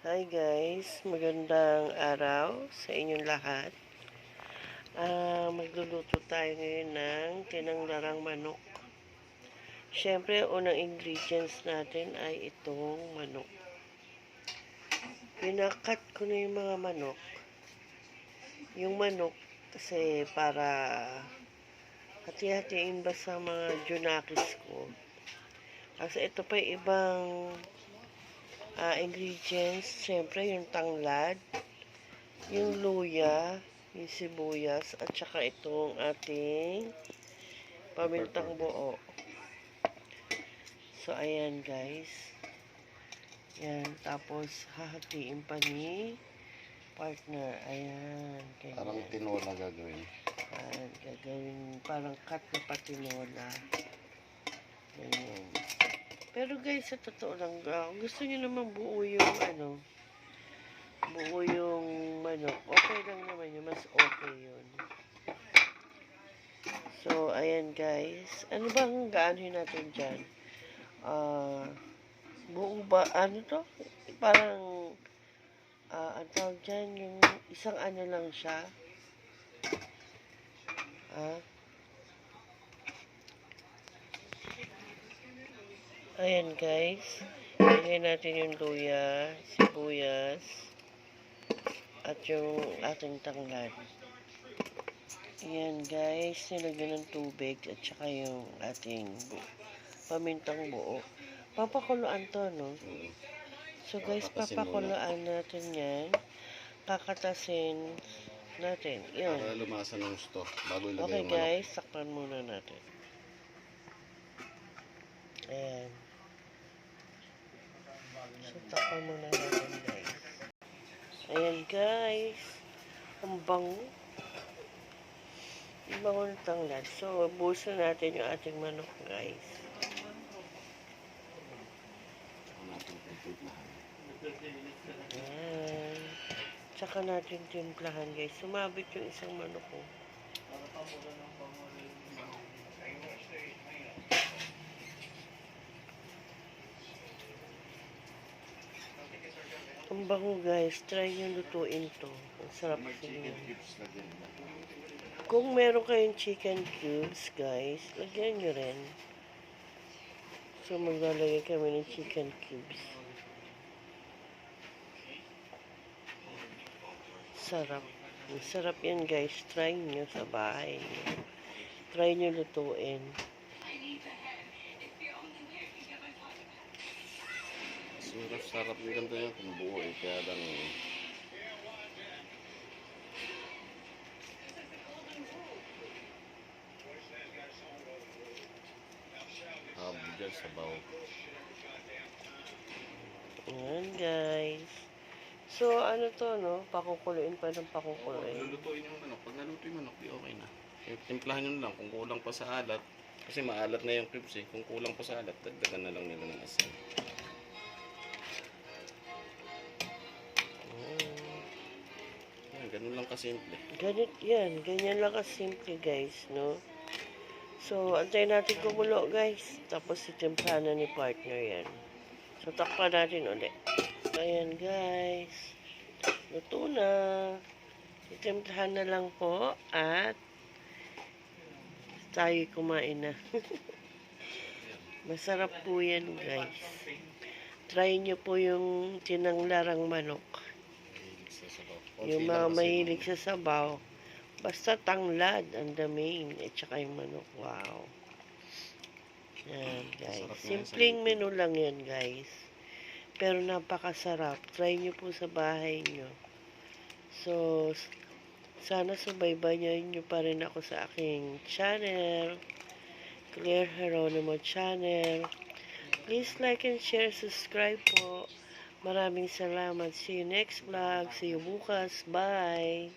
Hi guys, magandang araw sa inyong lahat. Magluluto tayo ngayon ng tinanglarang manok. Siyempre, unang ingredients natin ay itong manok. Pinakat ko na yung mga manok. Yung manok kasi para hati-hatiin ba sa mga junakis ko. Kasi ito pa yung ibang ingredients. Siyempre, yung tanglad, yung luya, yung sibuyas, at saka itong ating pamintang buo. So, ayan guys. Yan. Tapos, hahatiin pa ni partner. Ayan. Ganyan. Parang tinola gagawin. Ayan. Gagawin parang cut na patinola. Ganyan. Pero guys, sa totoo lang, gusto nyo naman buo yung buo yung manok. Okay lang naman yun. Mas okay yun. So, ayan guys. Ano bang gaanohin natin dyan? Buo ba? Ano to? Parang, ang tawag dyan, yung isang ano lang siya. Ayan guys. Ilagay natin yung luya, sibuyas, at yung ating tanglad. Ayan guys, nilagyan ng tubig at saka yung ating pamintang buo. Papakuluan to, no? So guys, papakuluan natin yan. Kakatasin natin. Yun. Para lumasa ng gusto bago ilagay Okay yung manok. guys, sakpan muna natin. Ayan. So, takpan muna natin guys. Ayan guys. Ang bango. Ang bango ng tanglad. So, buhusan natin yung ating manok guys. Ayan. Tsaka natin timplahan guys. Sumabit yung isang manok ko. Ang bango guys. Try nyo lutuin to. Ang sarap siguro. Kung meron kayong chicken cubes guys, lagyan nyo rin. So, maglalagay kami ng chicken cubes. Sarap. Sarap yan guys. Try nyo sa bahay. Try nyo lutuin. Sarap yung ganito yung kung buo eh. Kaya lang dyan sa baw. Ayan guys. So, ano to, no? Pakukuluin pa ng pakukuluin. Lulutuin yung manok. Pag naluto yung manok, di okay na. Timplahan nyo lang kung kulang pa sa alat. Kasi maalat na yung cubes eh. Kung kulang pa sa alat, dagdagan na lang nila ng asin. Yan, ganun lang kasimple. Ganyan lang kasimple guys, no? So, antayin natin kumulo guys. Tapos, itimplahan na ni partner yan. So, takpan natin ulit. Ayan guys. Luto na. Itimplahan na lang po at tayo kumain na. Masarap po yan guys. Try nyo po yung tinanglarang manok. Yung mga mahilig sa sabaw. Basta tanglad ang the main. At saka yung manok. Wow. Yan guys. Simpleng menu lang yan guys. Pero napakasarap. Try nyo po sa bahay nyo. So, sana subaybayan nyo pa rin ako sa aking channel. Claire Geronimo channel. Please like and share. Subscribe po. Maraming salamat. See you next vlog. See you bukas. Bye.